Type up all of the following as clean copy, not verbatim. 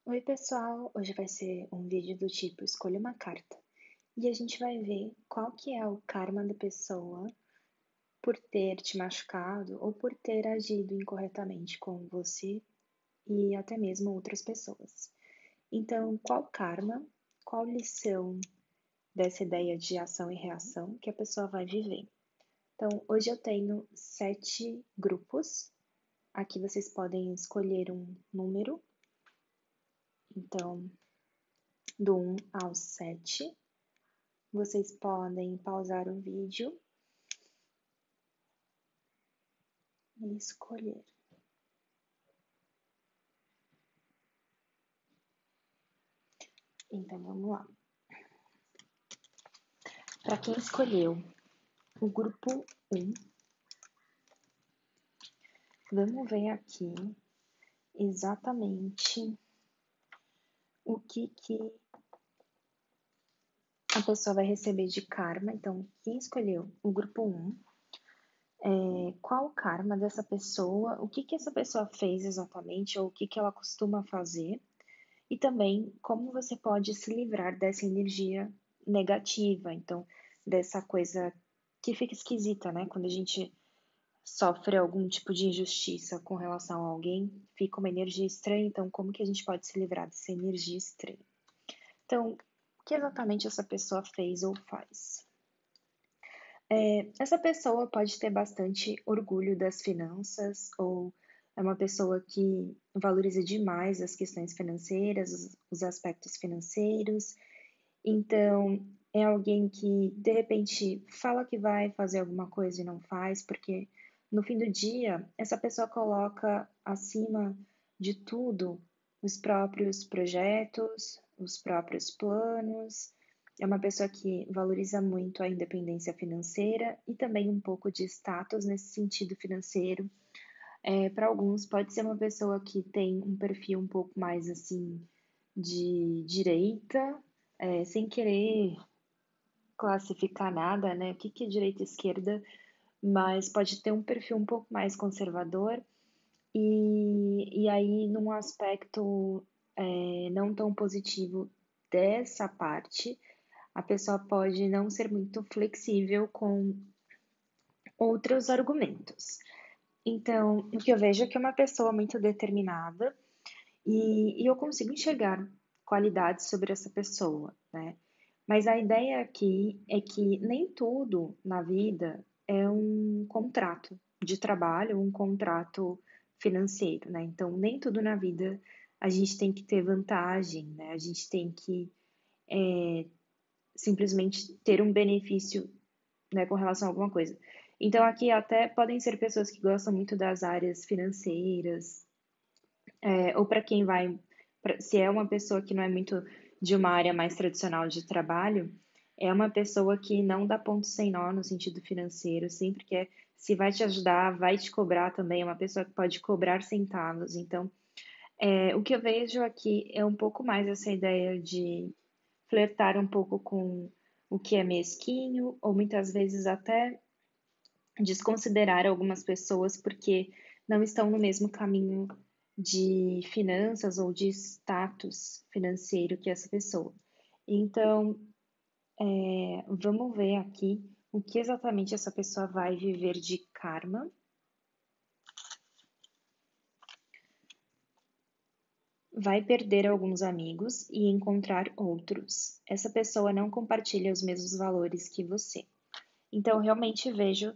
Oi, pessoal! Hoje vai ser um vídeo do tipo escolha uma carta e a gente vai ver qual que é o karma da pessoa por ter te machucado ou por ter agido incorretamente com você e até mesmo outras pessoas. Então, qual karma, qual lição dessa ideia de ação e reação que a pessoa vai viver? Então, hoje eu tenho 7 grupos. Aqui vocês podem escolher um número. Então, do 1 ao 7. Vocês podem pausar o vídeo e escolher. Então vamos lá. Para quem escolheu o grupo 1, vamos ver aqui exatamente o que a pessoa vai receber de karma. Então, quem escolheu o grupo 1, qual o karma dessa pessoa, o que essa pessoa fez exatamente, ou o que ela costuma fazer, e também como você pode se livrar dessa energia negativa, então, dessa coisa que fica esquisita, né? Quando a gente sofre algum tipo de injustiça com relação a alguém, fica uma energia estranha, então como que a gente pode se livrar dessa energia estranha? Então, o que exatamente essa pessoa fez ou faz? Essa pessoa pode ter bastante orgulho das finanças, ou é uma pessoa que valoriza demais as questões financeiras, os aspectos financeiros. Então, é alguém que de repente fala que vai fazer alguma coisa e não faz, porque no fim do dia, essa pessoa coloca acima de tudo os próprios projetos, os próprios planos. É uma pessoa que valoriza muito a independência financeira e também um pouco de status nesse sentido financeiro. Para alguns, pode ser uma pessoa que tem um perfil um pouco mais assim de direita, sem querer classificar nada, né? O que é direita e esquerda, mas pode ter um perfil um pouco mais conservador e aí num aspecto não tão positivo dessa parte, a pessoa pode não ser muito flexível com outros argumentos. Então, o que eu vejo é que é uma pessoa muito determinada e eu consigo enxergar qualidades sobre essa pessoa, né? Mas a ideia aqui é que nem tudo na vida é um contrato de trabalho, um contrato financeiro, né? Então, nem tudo na vida a gente tem que ter vantagem, né? A gente tem que simplesmente ter um benefício, né, com relação a alguma coisa. Então, aqui até podem ser pessoas que gostam muito das áreas financeiras, ou para quem vai, se é uma pessoa que não é muito de uma área mais tradicional de trabalho, é uma pessoa que não dá ponto sem nó no sentido financeiro, sempre quer, se vai te ajudar, vai te cobrar também, é uma pessoa que pode cobrar centavos. Então, o que eu vejo aqui é um pouco mais essa ideia de flertar um pouco com o que é mesquinho, ou muitas vezes até desconsiderar algumas pessoas porque não estão no mesmo caminho de finanças ou de status financeiro que essa pessoa. Então, vamos ver aqui o que exatamente essa pessoa vai viver de karma. Vai perder alguns amigos e encontrar outros. Essa pessoa não compartilha os mesmos valores que você. Então, realmente vejo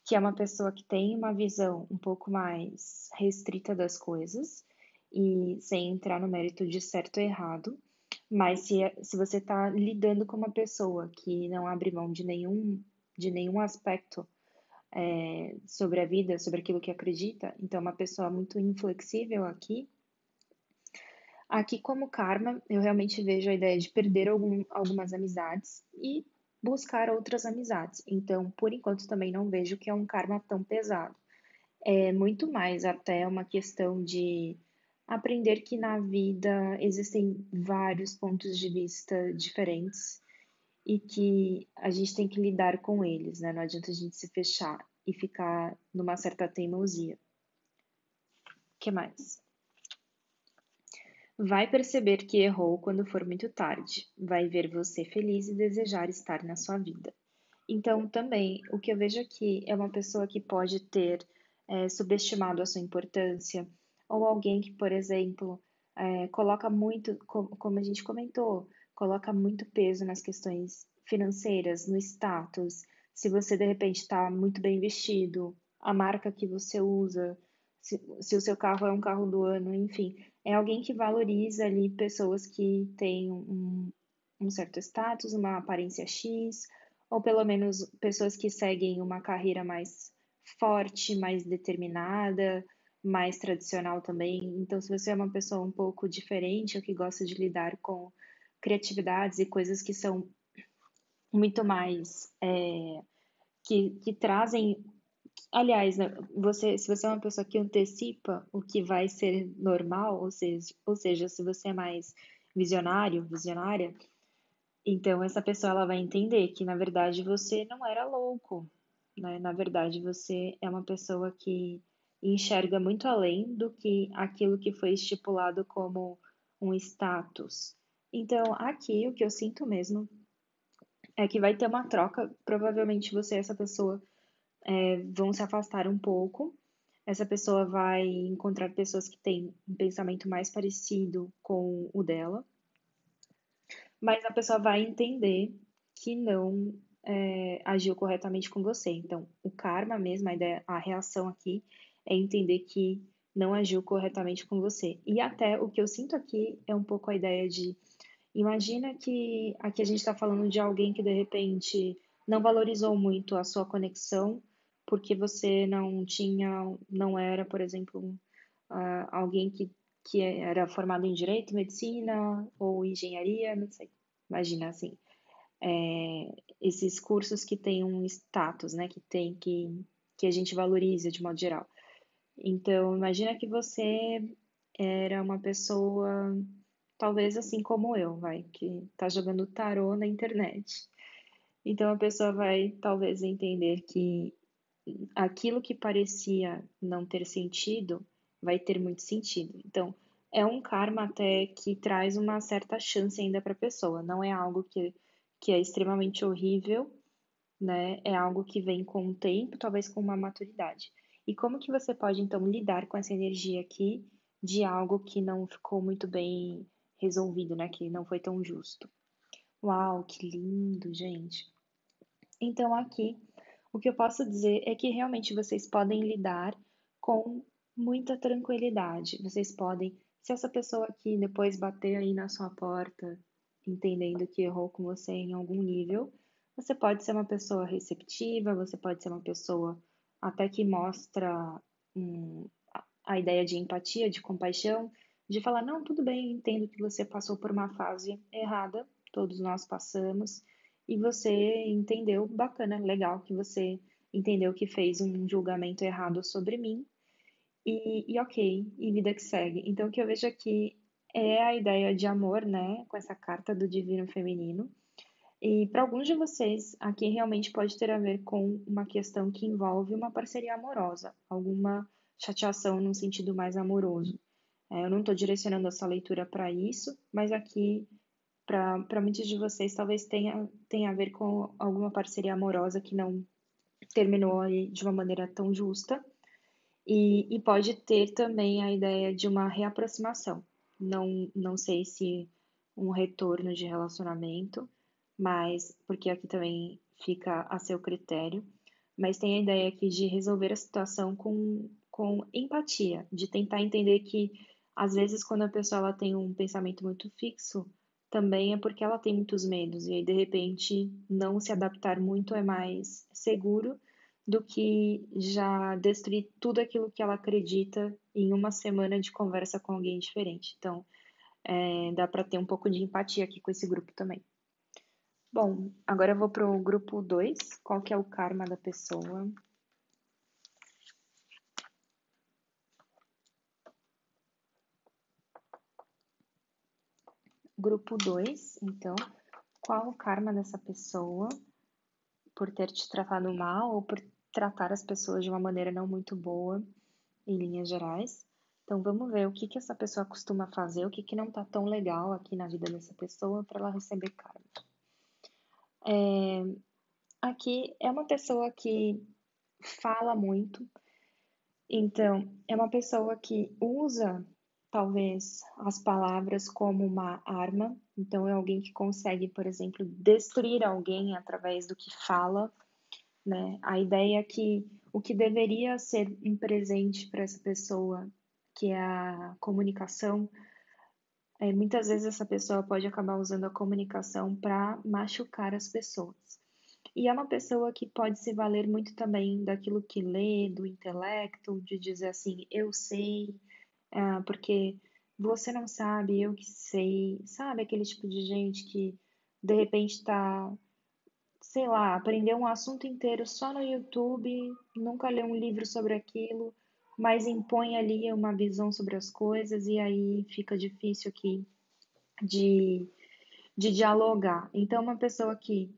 que é uma pessoa que tem uma visão um pouco mais restrita das coisas, e sem entrar no mérito de certo ou errado, mas se você está lidando com uma pessoa que não abre mão de nenhum aspecto sobre a vida, sobre aquilo que acredita, então é uma pessoa muito inflexível aqui. Aqui, como karma, eu realmente vejo a ideia de perder algumas amizades e buscar outras amizades. Então, por enquanto, também não vejo que é um karma tão pesado. É muito mais até uma questão de aprender que na vida existem vários pontos de vista diferentes e que a gente tem que lidar com eles, né? Não adianta a gente se fechar e ficar numa certa teimosia. O que mais? Vai perceber que errou quando for muito tarde. Vai ver você feliz e desejar estar na sua vida. Então, também, o que eu vejo aqui é uma pessoa que pode ter subestimado a sua importância, ou alguém que, por exemplo, coloca muito, como a gente comentou, coloca muito peso nas questões financeiras, no status. Se você de repente está muito bem vestido, a marca que você usa, se o seu carro é um carro do ano, enfim, é alguém que valoriza ali pessoas que têm um certo status, uma aparência X, ou pelo menos pessoas que seguem uma carreira mais forte, mais determinada, mais tradicional também. Então, se você é uma pessoa um pouco diferente ou que gosta de lidar com criatividades e coisas que são muito mais que trazem. Aliás, né, se você é uma pessoa que antecipa o que vai ser normal, ou seja, se você é mais visionário, visionária, então essa pessoa ela vai entender que na verdade você não era louco, né? Na verdade você é uma pessoa que enxerga muito além do que aquilo que foi estipulado como um status. Então, aqui o que eu sinto mesmo é que vai ter uma troca, provavelmente você e essa pessoa vão se afastar um pouco. Essa pessoa vai encontrar pessoas que têm um pensamento mais parecido com o dela, mas a pessoa vai entender que não agiu corretamente com você. Então, o karma mesmo, a ideia, a reação aqui é entender que não agiu corretamente com você. E até o que eu sinto aqui é um pouco a ideia de, imagina que aqui a gente está falando de alguém que de repente não valorizou muito a sua conexão, porque você não tinha, não era, por exemplo, alguém que era formado em direito, medicina ou engenharia, não sei. Imagina assim, esses cursos que têm um status, né, que a gente valoriza de modo geral. Então, imagina que você era uma pessoa, talvez assim como eu, vai, que tá jogando tarô na internet. Então, a pessoa vai talvez entender que aquilo que parecia não ter sentido vai ter muito sentido. Então, é um karma até que traz uma certa chance ainda para a pessoa. Não é algo que é extremamente horrível, né? É algo que vem com o tempo, talvez com uma maturidade. E como que você pode então lidar com essa energia aqui de algo que não ficou muito bem resolvido, né? Que não foi tão justo. Uau, que lindo, gente. Então aqui o que eu posso dizer é que realmente vocês podem lidar com muita tranquilidade. Vocês podem, se essa pessoa aqui depois bater aí na sua porta, entendendo que errou com você em algum nível, você pode ser uma pessoa receptiva, você pode ser uma pessoa até que mostra a ideia de empatia, de compaixão, de falar, não, tudo bem, eu entendo que você passou por uma fase errada, todos nós passamos, e você entendeu, bacana, legal que você entendeu que fez um julgamento errado sobre mim, e ok, e vida que segue. Então, o que eu vejo aqui é a ideia de amor, né, com essa carta do divino feminino. E para alguns de vocês, aqui realmente pode ter a ver com uma questão que envolve uma parceria amorosa, alguma chateação num sentido mais amoroso. Eu não estou direcionando essa leitura para isso, mas aqui, para muitos de vocês, talvez tenha a ver com alguma parceria amorosa que não terminou aí de uma maneira tão justa. E pode ter também a ideia de uma reaproximação. Não sei se um retorno de relacionamento, mas porque aqui também fica a seu critério. Mas tem a ideia aqui de resolver a situação com empatia, de tentar entender que às vezes quando a pessoa ela tem um pensamento muito fixo, também é porque ela tem muitos medos, e aí de repente não se adaptar muito é mais seguro do que já destruir tudo aquilo que ela acredita em uma semana de conversa com alguém diferente. Então, dá para ter um pouco de empatia aqui com esse grupo também. Bom, agora eu vou pro grupo 2. Qual que é o karma da pessoa? Grupo 2, então, qual o karma dessa pessoa por ter te tratado mal ou por tratar as pessoas de uma maneira não muito boa, em linhas gerais? Então vamos ver o que que essa pessoa costuma fazer, o que que não tá tão legal aqui na vida dessa pessoa para ela receber karma. Aqui é uma pessoa que fala muito, então é uma pessoa que usa talvez as palavras como uma arma, então é alguém que consegue, por exemplo, destruir alguém através do que fala, né? A ideia é que o que deveria ser um presente para essa pessoa, que é a comunicação, muitas vezes essa pessoa pode acabar usando a comunicação para machucar as pessoas. E é uma pessoa que pode se valer muito também daquilo que lê, do intelecto, de dizer assim, eu sei, porque você não sabe, eu que sei, sabe? Aquele tipo de gente que de repente está, sei lá, aprendeu um assunto inteiro só no YouTube, nunca leu um livro sobre aquilo, mas impõe ali uma visão sobre as coisas e aí fica difícil aqui de, de dialogar. Então, uma pessoa que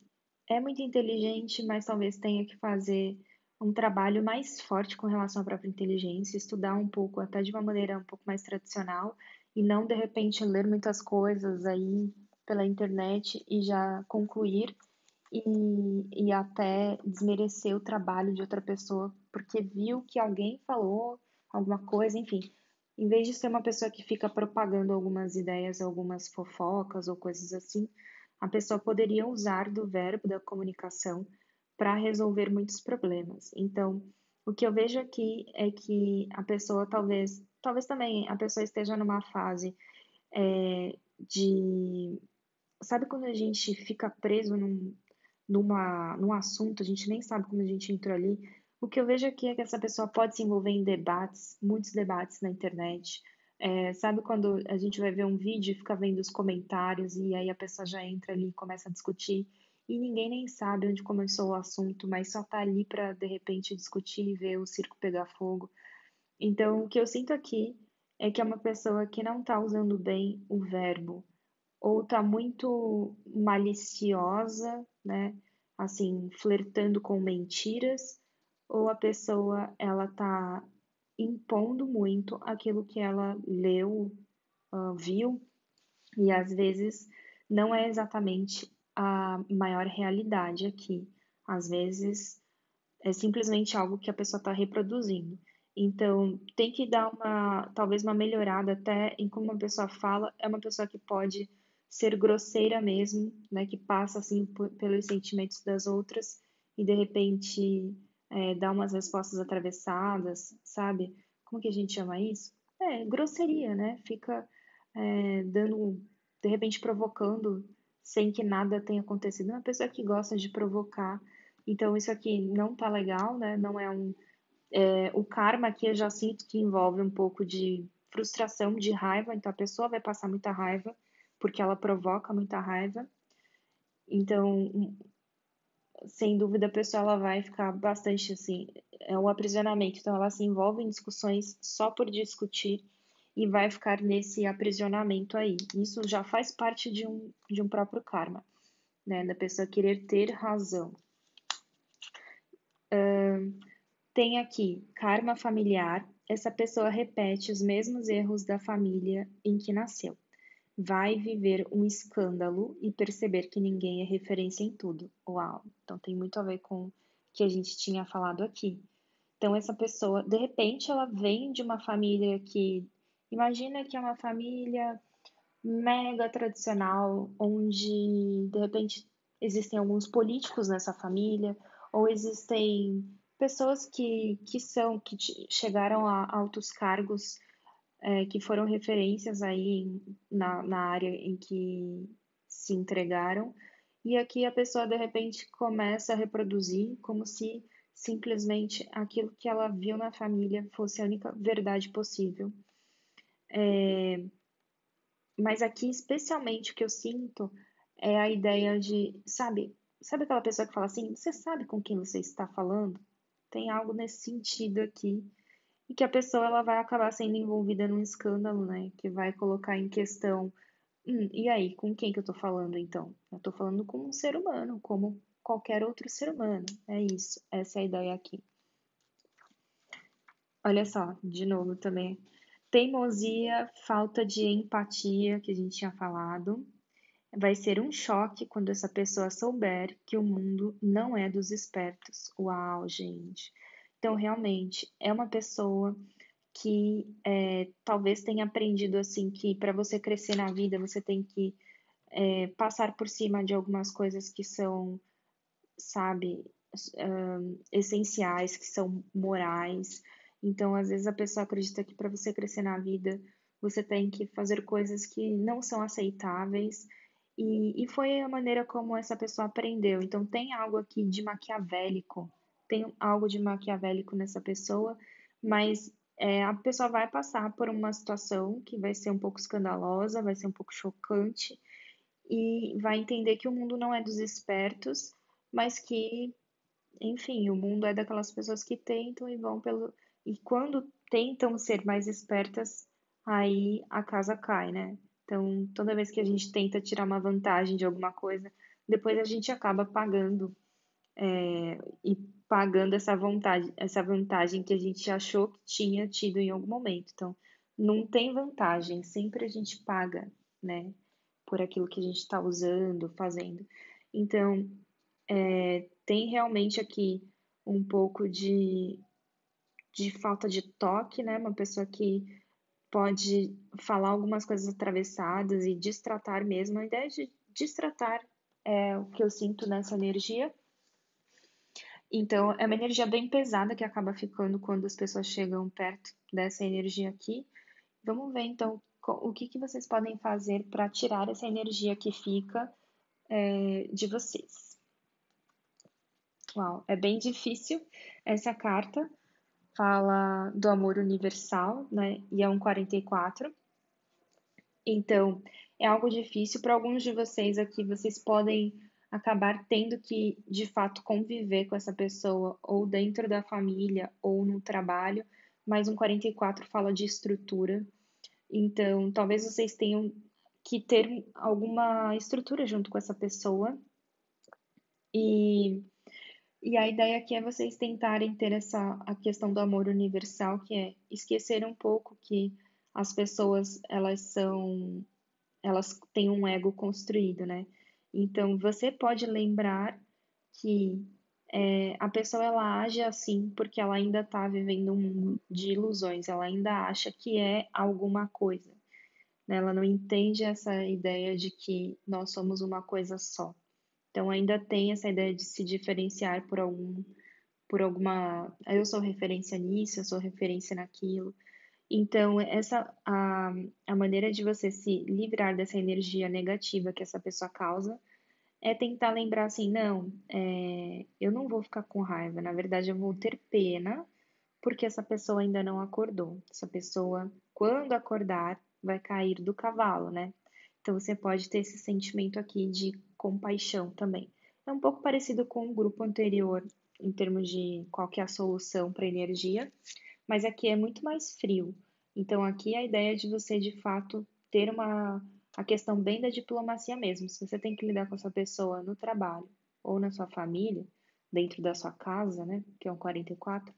é muito inteligente, mas talvez tenha que fazer um trabalho mais forte com relação à própria inteligência, estudar um pouco, até de uma maneira um pouco mais tradicional, e não de repente ler muitas coisas aí pela internet e já concluir e até desmerecer o trabalho de outra pessoa porque viu que alguém falou alguma coisa, enfim. Em vez de ser uma pessoa que fica propagando algumas ideias, algumas fofocas ou coisas assim, a pessoa poderia usar do verbo da comunicação para resolver muitos problemas. Então, o que eu vejo aqui é que a pessoa talvez também a pessoa esteja numa fase de, sabe quando a gente fica preso num assunto, a gente nem sabe como a gente entrou ali. O que eu vejo aqui é que essa pessoa pode se envolver em debates, muitos debates na internet. Sabe quando a gente vai ver um vídeo e fica vendo os comentários e aí a pessoa já entra ali e começa a discutir e ninguém nem sabe onde começou o assunto, mas só tá ali para de repente discutir e ver o circo pegar fogo. Então, o que eu sinto aqui é que é uma pessoa que não tá usando bem o verbo, ou tá muito maliciosa, né? Assim, flertando com mentiras, ou a pessoa ela tá impondo muito aquilo que ela leu, viu, e às vezes não é exatamente a maior realidade aqui. Às vezes é simplesmente algo que a pessoa está reproduzindo. Então, tem que dar talvez uma melhorada até em como uma pessoa fala. É uma pessoa que pode ser grosseira mesmo, né? Que passa assim pelos sentimentos das outras e de repente dá umas respostas atravessadas, sabe? Como que a gente chama isso? Grosseria, né? Fica dando, de repente provocando sem que nada tenha acontecido. É uma pessoa que gosta de provocar, então isso aqui não tá legal, né? Não é o karma aqui eu já sinto que envolve um pouco de frustração, de raiva, então a pessoa vai passar muita raiva porque ela provoca muita raiva. Então, sem dúvida, a pessoa ela vai ficar bastante assim, é um aprisionamento. Então ela se envolve em discussões só por discutir e vai ficar nesse aprisionamento aí. Isso já faz parte de um próprio karma, né? Da pessoa querer ter razão. Tem aqui karma familiar. Essa pessoa repete os mesmos erros da família em que nasceu. Vai viver um escândalo e perceber que ninguém é referência em tudo. Uau! Então tem muito a ver com o que a gente tinha falado aqui. Então essa pessoa, de repente, ela vem de uma família que, imagina que é uma família mega tradicional, onde de repente existem alguns políticos nessa família, ou existem pessoas que chegaram a altos cargos, que foram referências aí na área em que se entregaram, e aqui a pessoa de repente começa a reproduzir como se simplesmente aquilo que ela viu na família fosse a única verdade possível. Mas aqui, especialmente, o que eu sinto é a ideia de, sabe aquela pessoa que fala assim, você sabe com quem você está falando? Tem algo nesse sentido aqui. E que a pessoa ela vai acabar sendo envolvida num escândalo, né? Que vai colocar em questão, e aí, com quem que eu tô falando então? Eu tô falando com um ser humano, como qualquer outro ser humano. É isso, essa é a ideia aqui. Olha só, de novo também. Teimosia, falta de empatia, que a gente tinha falado. Vai ser um choque quando essa pessoa souber que o mundo não é dos espertos. Uau, gente. Então, realmente, é uma pessoa que talvez tenha aprendido assim que para você crescer na vida você tem que passar por cima de algumas coisas que são, sabe, essenciais, que são morais. Então, às vezes a pessoa acredita que para você crescer na vida você tem que fazer coisas que não são aceitáveis. E foi a maneira como essa pessoa aprendeu. Então, tem algo aqui de maquiavélico, tem algo de maquiavélico nessa pessoa, mas a pessoa vai passar por uma situação que vai ser um pouco escandalosa, vai ser um pouco chocante, e vai entender que o mundo não é dos espertos, mas que, enfim, o mundo é daquelas pessoas que tentam e vão pelo. E quando tentam ser mais espertas, aí a casa cai, né? Então, toda vez que a gente tenta tirar uma vantagem de alguma coisa, depois a gente acaba pagando e pagando essa vantagem que a gente achou que tinha tido em algum momento. Então, não tem vantagem, sempre a gente paga, né, por aquilo que a gente está usando, fazendo. Então, tem realmente aqui um pouco de falta de toque, né? Uma pessoa que pode falar algumas coisas atravessadas e destratar mesmo. A ideia de destratar é o que eu sinto nessa energia. Então, é uma energia bem pesada que acaba ficando quando as pessoas chegam perto dessa energia aqui. Vamos ver então o que vocês podem fazer para tirar essa energia que fica de vocês. Uau, é bem difícil essa carta. Fala do amor universal, né? E é um 44. Então, é algo difícil para alguns de vocês aqui. Vocês podem acabar tendo que, de fato, conviver com essa pessoa, ou dentro da família, ou no trabalho. Mas um 44 fala de estrutura. Então, talvez vocês tenham que ter alguma estrutura junto com essa pessoa. E E a ideia aqui é vocês tentarem ter a questão do amor universal, que é esquecer um pouco que as pessoas, elas têm um ego construído, né? Então, você pode lembrar que a pessoa, ela age assim porque ela ainda está vivendo um mundo de ilusões, ela ainda acha que é alguma coisa, né? Ela não entende essa ideia de que nós somos uma coisa só. Então, ainda tem essa ideia de se diferenciar por alguma. Eu sou referência nisso, eu sou referência naquilo. Então, a maneira de você se livrar dessa energia negativa que essa pessoa causa é tentar lembrar assim: não, eu não vou ficar com raiva, na verdade, eu vou ter pena porque essa pessoa ainda não acordou. Essa pessoa, quando acordar, vai cair do cavalo, né? Então, você pode ter esse sentimento aqui de compaixão também. É um pouco parecido com o grupo anterior, em termos de qual que é a solução para a energia, mas aqui é muito mais frio. Então, aqui a ideia é de você, de fato, ter a questão bem da diplomacia mesmo. Se você tem que lidar com essa pessoa no trabalho ou na sua família, dentro da sua casa, né, que é um 44,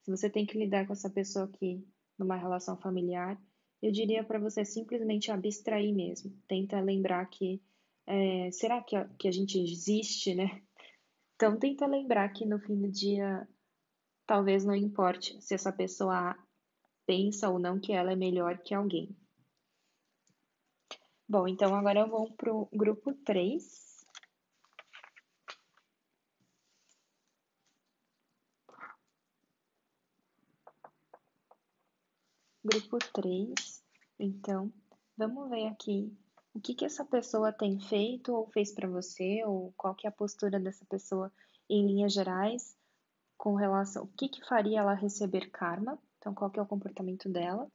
se você tem que lidar com essa pessoa aqui numa relação familiar, eu diria para você simplesmente abstrair mesmo. Tenta lembrar que será que a gente existe, né? Então tenta lembrar que no fim do dia talvez não importe se essa pessoa pensa ou não que ela é melhor que alguém. Bom, então agora eu vou pro grupo 3. Grupo 3. Então, vamos ver aqui o que essa pessoa tem feito ou fez para você, ou qual que é a postura dessa pessoa em linhas gerais, com relação, o que faria ela receber karma, então qual que é o comportamento dela,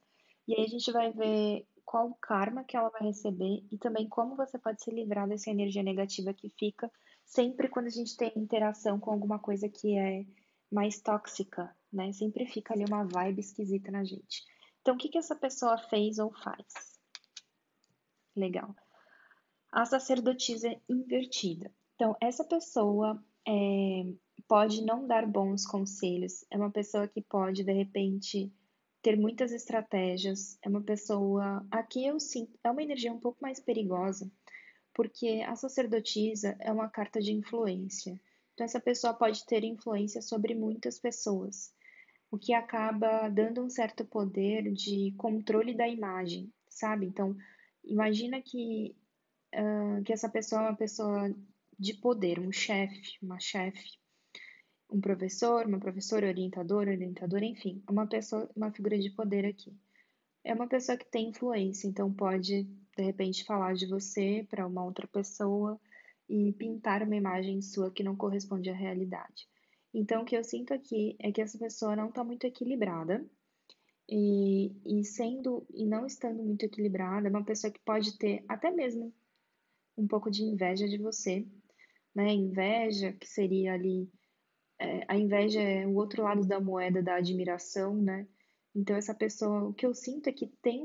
e aí a gente vai ver qual o karma que ela vai receber e também como você pode se livrar dessa energia negativa que fica sempre quando a gente tem interação com alguma coisa que é mais tóxica, né? Sempre fica ali uma vibe esquisita na gente. Então, o que essa pessoa fez ou faz? Legal. A sacerdotisa invertida. Então, essa pessoa pode não dar bons conselhos, é uma pessoa que pode, de repente, ter muitas estratégias, é uma pessoa. Aqui eu sinto, é uma energia um pouco mais perigosa, porque a sacerdotisa é uma carta de influência. Então, essa pessoa pode ter influência sobre muitas pessoas, o que acaba dando um certo poder de controle da imagem, sabe? Então, imagina que essa pessoa é uma pessoa de poder, um chefe, uma chefe, um professor, uma professora, orientador, orientadora, enfim, uma pessoa, uma figura de poder aqui. É uma pessoa que tem influência, então pode, de repente, falar de você para uma outra pessoa e pintar uma imagem sua que não corresponde à realidade. Então, o que eu sinto aqui é que essa pessoa não está muito equilibrada e não estando muito equilibrada, é uma pessoa que pode ter até mesmo um pouco de inveja de você, né? Inveja, que seria ali, a inveja é o outro lado da moeda da admiração, né? Então, essa pessoa, o que eu sinto é que tem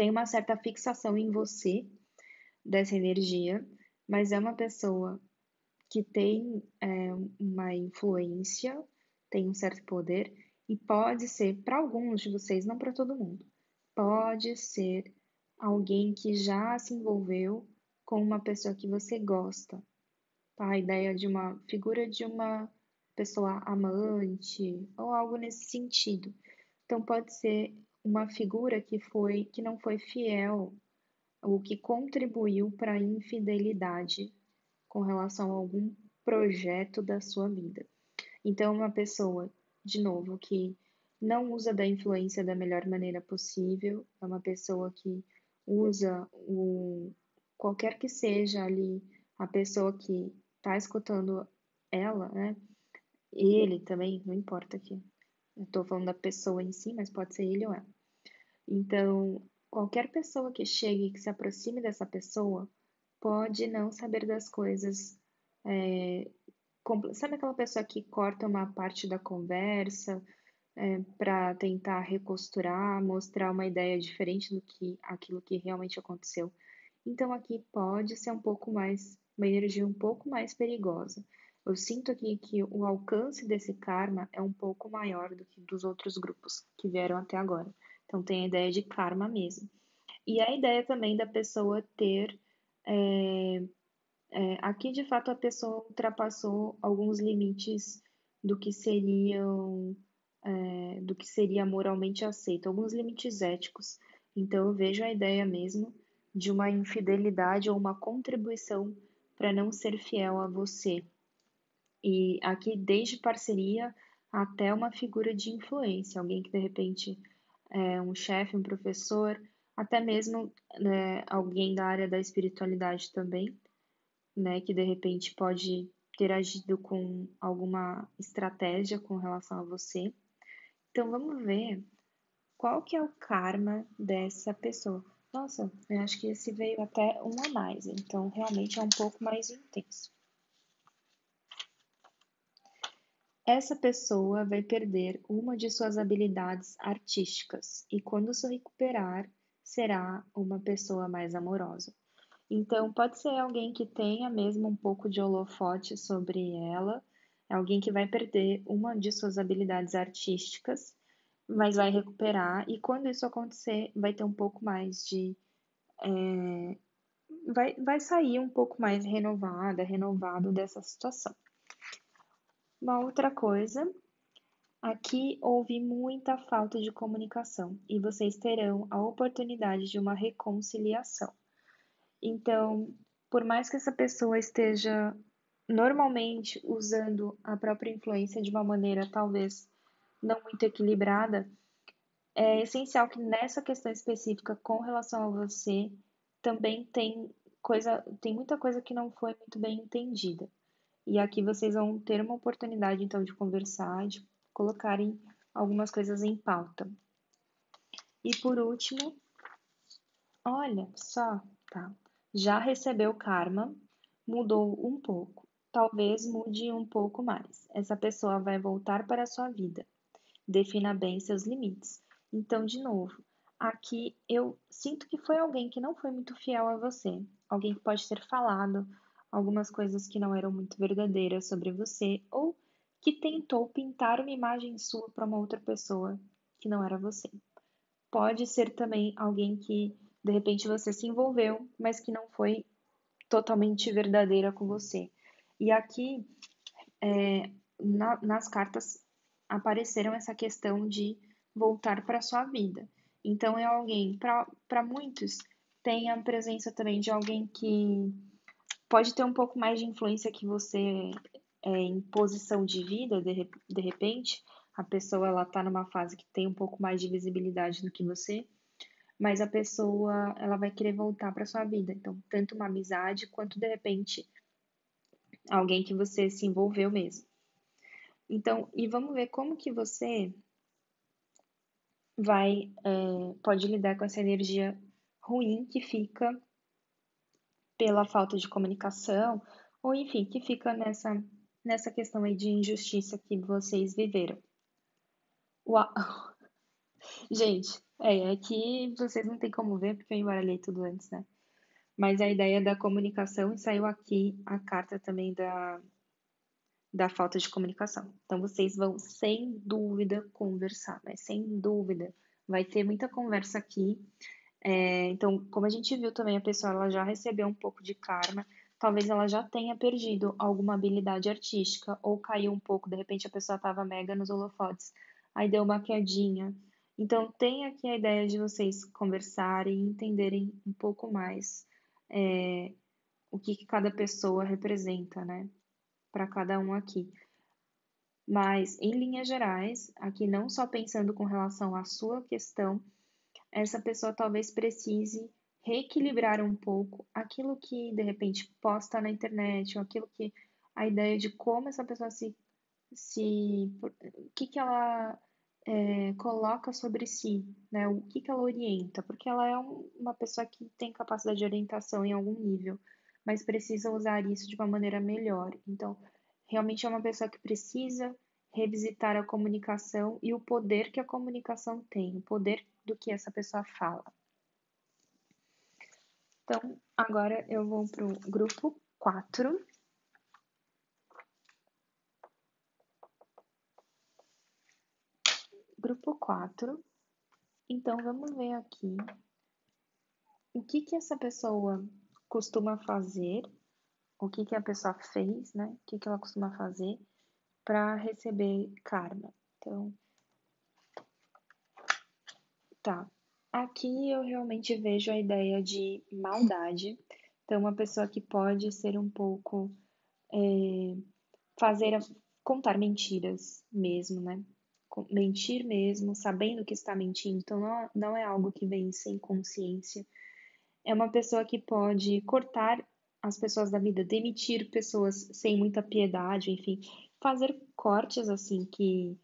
uma certa fixação em você dessa energia, mas é uma pessoa que tem uma influência, tem um certo poder, e pode ser, para alguns de vocês, não para todo mundo, pode ser alguém que já se envolveu com uma pessoa que você gosta, tá? A ideia de uma figura de uma pessoa amante ou algo nesse sentido. Então pode ser uma figura que não foi fiel ou que contribuiu para a infidelidade com relação a algum projeto da sua vida. Então, uma pessoa, de novo, que não usa da influência da melhor maneira possível, é uma pessoa que usa qualquer que seja ali a pessoa que está escutando ela, né? Ele também, não importa aqui. Eu estou falando da pessoa em si, mas pode ser ele ou ela. Então, qualquer pessoa que chegue e que se aproxime dessa pessoa pode não saber das coisas. Sabe aquela pessoa que corta uma parte da conversa para tentar recosturar, mostrar uma ideia diferente do que aquilo que realmente aconteceu? Então, aqui pode ser um pouco mais, uma energia um pouco mais perigosa. Eu sinto aqui que o alcance desse karma é um pouco maior do que dos outros grupos que vieram até agora. Então, tem a ideia de karma mesmo. E a ideia também da pessoa ter. Aqui, de fato, a pessoa ultrapassou alguns limites do que seriam. Do que seria moralmente aceito, alguns limites éticos. Então, eu vejo a ideia mesmo de uma infidelidade ou uma contribuição para não ser fiel a você. E aqui, desde parceria até uma figura de influência, alguém que de repente um chefe, um professor, até mesmo né, alguém da área da espiritualidade também, né, que de repente pode ter agido com alguma estratégia com relação a você. Então vamos ver qual que é o karma dessa pessoa. Nossa, eu acho que esse veio até um a mais, então realmente é um pouco mais intenso. Essa pessoa vai perder uma de suas habilidades artísticas e, quando se recuperar, será uma pessoa mais amorosa. Então, pode ser alguém que tenha mesmo um pouco de holofote sobre ela, é alguém que vai perder uma de suas habilidades artísticas, mas vai recuperar, e quando isso acontecer, vai ter um pouco mais de. Vai sair um pouco mais renovada, renovado dessa situação. Uma outra coisa. Aqui houve muita falta de comunicação e vocês terão a oportunidade de uma reconciliação. Então, por mais que essa pessoa esteja normalmente usando a própria influência de uma maneira talvez não muito equilibrada, é essencial que nessa questão específica com relação a você também tem muita coisa que não foi muito bem entendida. E aqui vocês vão ter uma oportunidade então de conversar, de colocarem algumas coisas em pauta. E por último, olha só, tá? Já recebeu karma, mudou um pouco. Talvez mude um pouco mais. Essa pessoa vai voltar para a sua vida. Defina bem seus limites. Então, de novo, aqui eu sinto que foi alguém que não foi muito fiel a você. Alguém que pode ter falado algumas coisas que não eram muito verdadeiras sobre você, ou que tentou pintar uma imagem sua para uma outra pessoa que não era você. Pode ser também alguém que, de repente, você se envolveu, mas que não foi totalmente verdadeira com você. E aqui, nas cartas, apareceram essa questão de voltar para sua vida. Então, é alguém, para muitos, tem a presença também de alguém que pode ter um pouco mais de influência que você em posição de vida, de repente, a pessoa ela tá numa fase que tem um pouco mais de visibilidade do que você, mas a pessoa ela vai querer voltar para sua vida. Então, tanto uma amizade quanto de repente alguém que você se envolveu mesmo. Então, e vamos ver como que você pode lidar com essa energia ruim que fica pela falta de comunicação, ou enfim, que fica nessa questão aí de injustiça que vocês viveram. Uau! Gente, aqui vocês não tem como ver porque eu embaralhei tudo antes, né? Mas a ideia da comunicação e saiu aqui a carta também da falta de comunicação. Então vocês vão sem dúvida conversar, né? Sem dúvida. Vai ter muita conversa aqui. Então, como a gente viu também, a pessoa ela já recebeu um pouco de karma. Talvez ela já tenha perdido alguma habilidade artística ou caiu um pouco. De repente a pessoa estava mega nos holofotes, aí deu uma quedinha. Então, tem aqui a ideia de vocês conversarem e entenderem um pouco mais o que cada pessoa representa, né? Para cada um aqui. Mas, em linhas gerais, aqui não só pensando com relação à sua questão, essa pessoa talvez precise reequilibrar um pouco aquilo que de repente posta na internet, ou aquilo que a ideia de como essa pessoa o que ela coloca sobre si, né? O que ela orienta, porque ela é uma pessoa que tem capacidade de orientação em algum nível, mas precisa usar isso de uma maneira melhor. Então, realmente é uma pessoa que precisa revisitar a comunicação e o poder que a comunicação tem, o poder do que essa pessoa fala. Então, agora eu vou para o grupo 4. Grupo 4. Então, vamos ver aqui o que essa pessoa costuma fazer, o que a pessoa fez, né? O que ela costuma fazer para receber karma. Então, tá. Aqui eu realmente vejo a ideia de maldade. Então, uma pessoa que pode ser um pouco fazer, contar mentiras mesmo, né? Mentir mesmo, sabendo que está mentindo. Então, não é algo que vem sem consciência. É uma pessoa que pode cortar as pessoas da vida, demitir pessoas sem muita piedade, enfim, fazer cortes assim que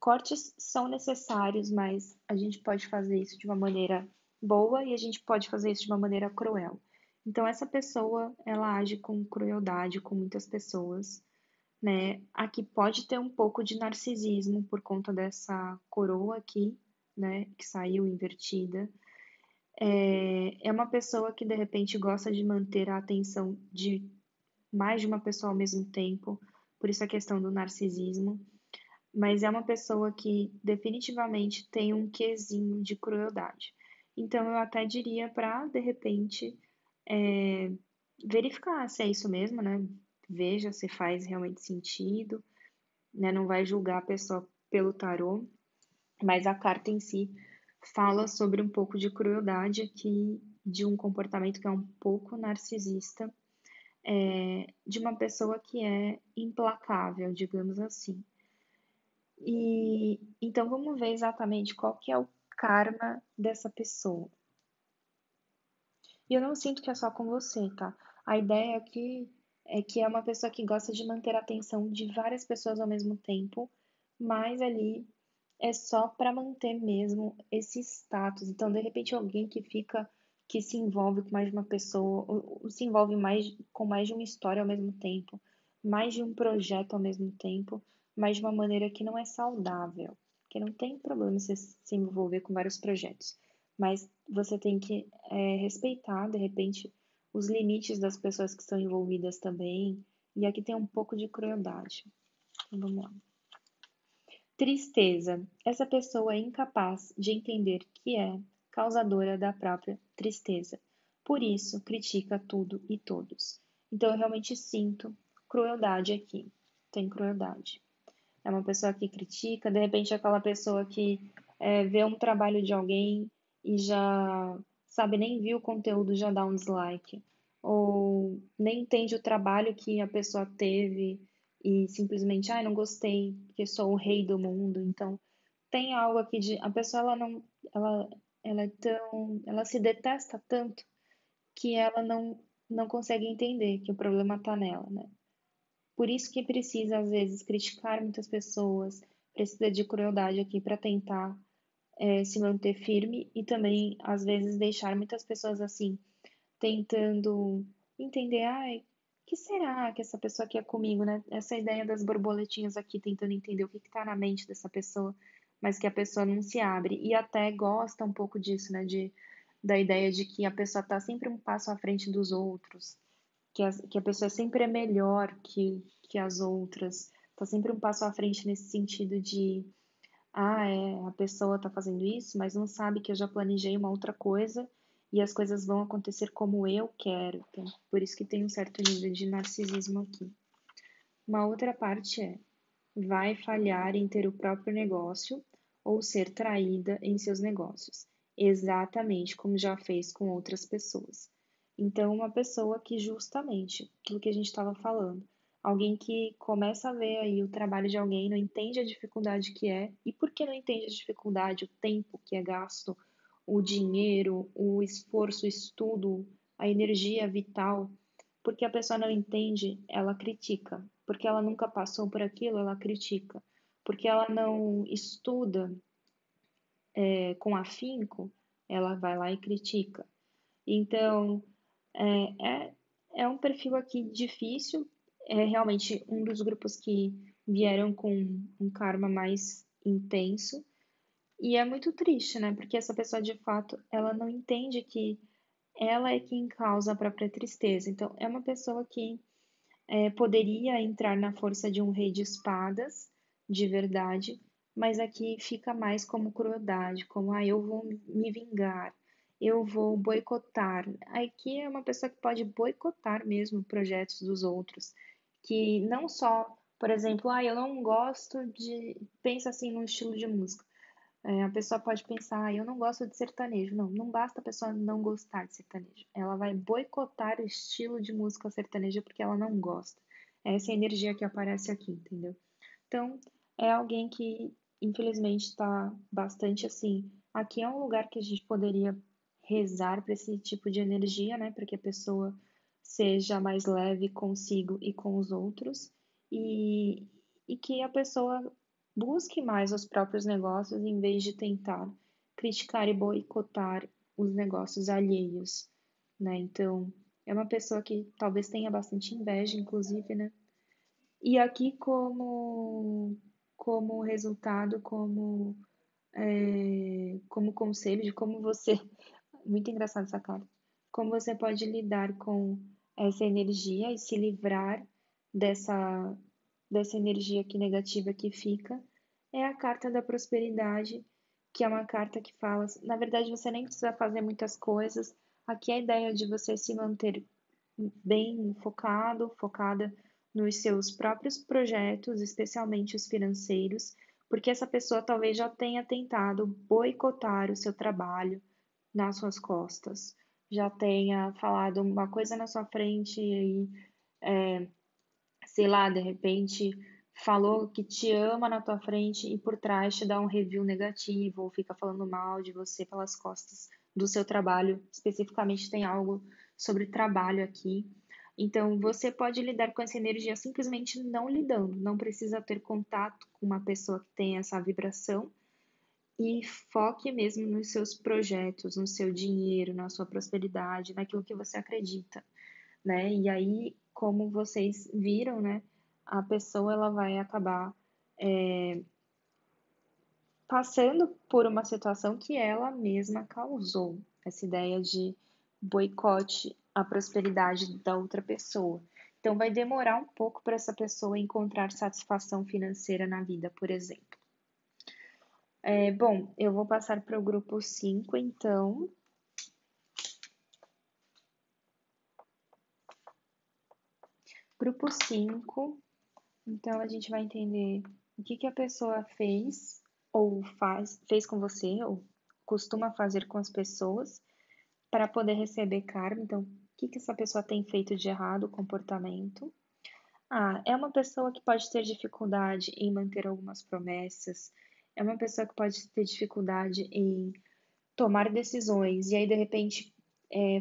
cortes são necessários, mas a gente pode fazer isso de uma maneira boa e a gente pode fazer isso de uma maneira cruel. Então essa pessoa, ela age com crueldade com muitas pessoas, né? Aqui pode ter um pouco de narcisismo por conta dessa coroa aqui, né, que saiu invertida. É uma pessoa que de repente gosta de manter a atenção de mais de uma pessoa ao mesmo tempo, por isso a questão do narcisismo, mas é uma pessoa que definitivamente tem um quesinho de crueldade. Então eu até diria para de repente verificar se é isso mesmo, né? Veja se faz realmente sentido, né? Não vai julgar a pessoa pelo tarô, mas a carta em si fala sobre um pouco de crueldade aqui, de um comportamento que é um pouco narcisista, de uma pessoa que é implacável, digamos assim. E então vamos ver exatamente qual que é o karma dessa pessoa. E eu não sinto que é só com você, tá? A ideia aqui é que é uma pessoa que gosta de manter a atenção de várias pessoas ao mesmo tempo, mas ali é só para manter mesmo esse status. Então, de repente, alguém que se envolve com mais de uma pessoa, ou se envolve com mais de uma história ao mesmo tempo, mais de um projeto ao mesmo tempo, mas de uma maneira que não é saudável. Porque não tem problema você se envolver com vários projetos, mas você tem que respeitar, de repente, os limites das pessoas que estão envolvidas também. E aqui tem um pouco de crueldade. Então, vamos lá. Tristeza. Essa pessoa é incapaz de entender que é causadora da própria tristeza. Por isso, critica tudo e todos. Então, eu realmente sinto crueldade aqui. Tem crueldade. É uma pessoa que critica, de repente, aquela pessoa que vê um trabalho de alguém e já, sabe, nem viu o conteúdo, já dá um dislike. Ou nem entende o trabalho que a pessoa teve e simplesmente, ai, não gostei, porque sou o rei do mundo. Então, tem algo aqui de. A pessoa, ela não. Ela, ela é tão. Ela se detesta tanto que ela não consegue entender que o problema tá nela, né? Por isso que precisa, às vezes, criticar muitas pessoas, precisa de crueldade aqui para tentar se manter firme e também, às vezes, deixar muitas pessoas assim, tentando entender, ai, o que será que essa pessoa quer comigo, né? Essa ideia das borboletinhas aqui, tentando entender o que está na mente dessa pessoa, mas que a pessoa não se abre. E até gosta um pouco disso, né? Da ideia de que a pessoa está sempre um passo à frente dos outros, que a pessoa sempre é melhor que as outras, tá sempre um passo à frente nesse sentido de, a pessoa tá fazendo isso, mas não sabe que eu já planejei uma outra coisa e as coisas vão acontecer como eu quero. Então, por isso que tem um certo nível de narcisismo aqui. Uma outra parte é, vai falhar em ter o próprio negócio ou ser traída em seus negócios, exatamente como já fez com outras pessoas. Então, uma pessoa que justamente, aquilo que a gente estava falando, alguém que começa a ver aí o trabalho de alguém, não entende a dificuldade que é, e por que não entende a dificuldade, o tempo que é gasto, o dinheiro, o esforço, o estudo, a energia vital, porque a pessoa não entende, ela critica. Porque ela nunca passou por aquilo, ela critica. Porque ela não estuda com afinco, ela vai lá e critica. Então, é, é, é um perfil aqui difícil. É realmente um dos grupos que vieram com um karma mais intenso. E é muito triste, né? Porque essa pessoa, de fato, ela não entende que ela é quem causa a própria tristeza. Então, é uma pessoa que poderia entrar na força de um rei de espadas, de verdade, mas aqui fica mais como crueldade, como eu vou me vingar, eu vou boicotar. Aqui é uma pessoa que pode boicotar mesmo projetos dos outros, que não só, por exemplo, eu não gosto de. Pensa assim num estilo de música. A pessoa pode pensar, eu não gosto de sertanejo. Não, não basta a pessoa não gostar de sertanejo. Ela vai boicotar o estilo de música sertaneja porque ela não gosta. Essa é a energia que aparece aqui, entendeu? Então, é alguém que, infelizmente, está bastante assim. Aqui é um lugar que a gente poderia rezar para esse tipo de energia, né? Para que a pessoa seja mais leve consigo e com os outros. E, e que a pessoa busque mais os próprios negócios em vez de tentar criticar e boicotar os negócios alheios, né? Então, é uma pessoa que talvez tenha bastante inveja, inclusive, né? E aqui como resultado, como conselho de como você, muito engraçado essa carta, como você pode lidar com essa energia e se livrar dessa dessa energia aqui negativa que fica, é a carta da prosperidade, que é uma carta que fala, na verdade você nem precisa fazer muitas coisas. Aqui é a ideia de você se manter bem focado, focada nos seus próprios projetos, especialmente os financeiros, porque essa pessoa talvez já tenha tentado boicotar o seu trabalho nas suas costas, já tenha falado uma coisa na sua frente e aí, sei lá, de repente falou que te ama na tua frente e por trás te dá um review negativo ou fica falando mal de você pelas costas do seu trabalho. Especificamente tem algo sobre trabalho aqui. Então, você pode lidar com essa energia simplesmente não lidando, não precisa ter contato com uma pessoa que tem essa vibração e foque mesmo nos seus projetos, no seu dinheiro, na sua prosperidade, naquilo que você acredita, né? E aí, como vocês viram, né, a pessoa ela vai acabar passando por uma situação que ela mesma causou, essa ideia de boicote à prosperidade da outra pessoa. Então, vai demorar um pouco para essa pessoa encontrar satisfação financeira na vida, por exemplo. Bom, eu vou passar para o grupo 5, então. Grupo 5, então a gente vai entender o que que a pessoa fez ou fez com você, ou costuma fazer com as pessoas para poder receber karma. Então, o que que essa pessoa tem feito de errado, o comportamento. É uma pessoa que pode ter dificuldade em manter algumas promessas, é uma pessoa que pode ter dificuldade em tomar decisões, e aí de repente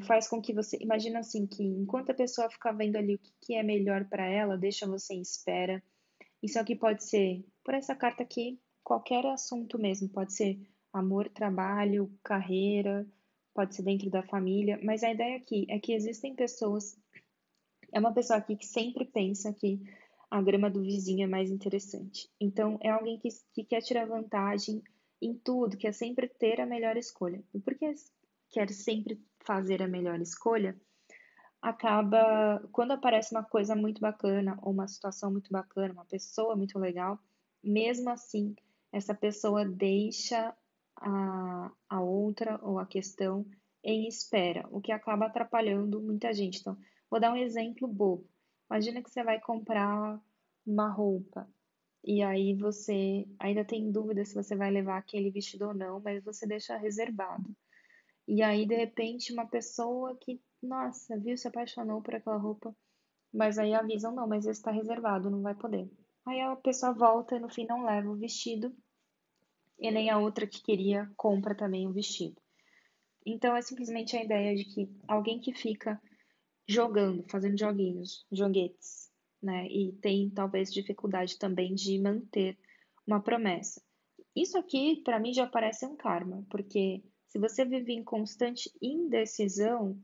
faz com que você. Imagina assim, que enquanto a pessoa fica vendo ali o que, que é melhor para ela, deixa você em espera. Isso aqui pode ser, por essa carta aqui, qualquer assunto mesmo, pode ser amor, trabalho, carreira, pode ser dentro da família, mas a ideia aqui é que existem pessoas. É uma pessoa aqui que sempre pensa que a grama do vizinho é mais interessante. Então, é alguém que quer tirar vantagem em tudo, quer sempre ter a melhor escolha. E porque quer sempre fazer a melhor escolha, acaba, quando aparece uma coisa muito bacana, ou uma situação muito bacana, uma pessoa muito legal, mesmo assim, essa pessoa deixa a outra ou a questão em espera, o que acaba atrapalhando muita gente. Então, vou dar um exemplo bobo. Imagina que você vai comprar uma roupa e aí você ainda tem dúvida se você vai levar aquele vestido ou não, mas você deixa reservado. E aí, de repente, uma pessoa que, nossa, viu, se apaixonou por aquela roupa, mas aí avisam, não, mas esse está reservado, não vai poder. Aí a pessoa volta e no fim não leva o vestido, e nem a outra que queria compra também o vestido. Então é simplesmente a ideia de que alguém que fica jogando, fazendo joguinhos, joguetes, né, e tem talvez dificuldade também de manter uma promessa. Isso aqui, para mim, já parece um karma, porque se você vive em constante indecisão,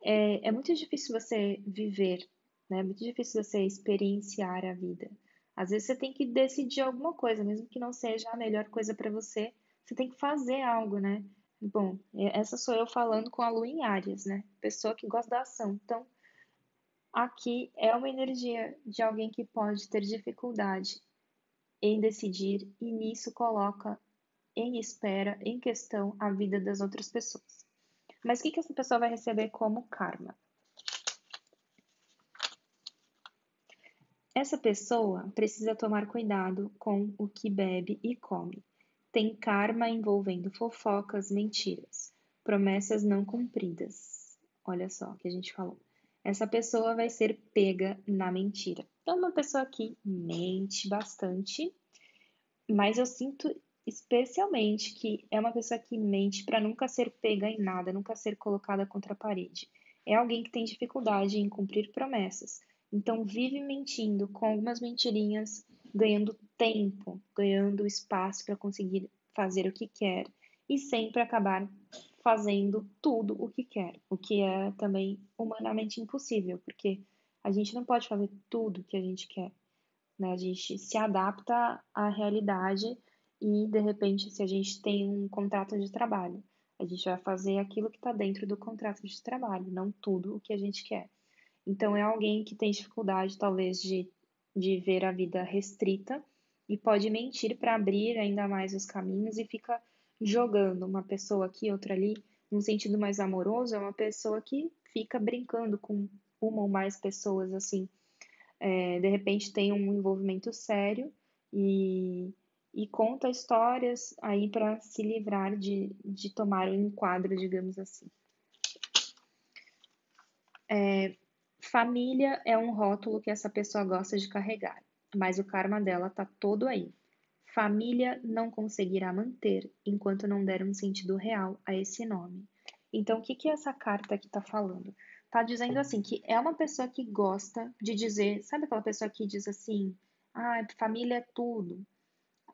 é muito difícil você viver, né? É muito difícil você experienciar a vida. Às vezes você tem que decidir alguma coisa, mesmo que não seja a melhor coisa para você, você tem que fazer algo, né? Bom, essa sou eu falando com a lua em Áries, né? Pessoa que gosta da ação. Então, aqui é uma energia de alguém que pode ter dificuldade em decidir e nisso coloca em espera, em questão, a vida das outras pessoas. Mas o que que essa pessoa vai receber como karma? Essa pessoa precisa tomar cuidado com o que bebe e come. Tem karma envolvendo fofocas, mentiras, promessas não cumpridas. Olha só o que a gente falou. Essa pessoa vai ser pega na mentira. Então, uma pessoa que mente bastante, mas eu sinto especialmente que é uma pessoa que mente para nunca ser pega em nada, nunca ser colocada contra a parede. É alguém que tem dificuldade em cumprir promessas. Então vive mentindo com algumas mentirinhas, ganhando tempo, ganhando espaço para conseguir fazer o que quer e sempre acabar fazendo tudo o que quer, o que é também humanamente impossível, porque a gente não pode fazer tudo o que a gente quer, né? A gente se adapta à realidade e, de repente, se a gente tem um contrato de trabalho, a gente vai fazer aquilo que está dentro do contrato de trabalho, não tudo o que a gente quer. Então, é alguém que tem dificuldade, talvez, de ver a vida restrita e pode mentir para abrir ainda mais os caminhos e fica jogando uma pessoa aqui, outra ali, num sentido mais amoroso, é uma pessoa que fica brincando com uma ou mais pessoas, assim, de repente tem um envolvimento sério e, e conta histórias aí para se livrar de tomar um enquadro, digamos assim. Família é um rótulo que essa pessoa gosta de carregar, mas o karma dela tá todo aí. Família não conseguirá manter enquanto não der um sentido real a esse nome. Então, o que que essa carta aqui está falando? Tá dizendo assim que é uma pessoa que gosta de dizer, sabe aquela pessoa que diz assim, família é tudo.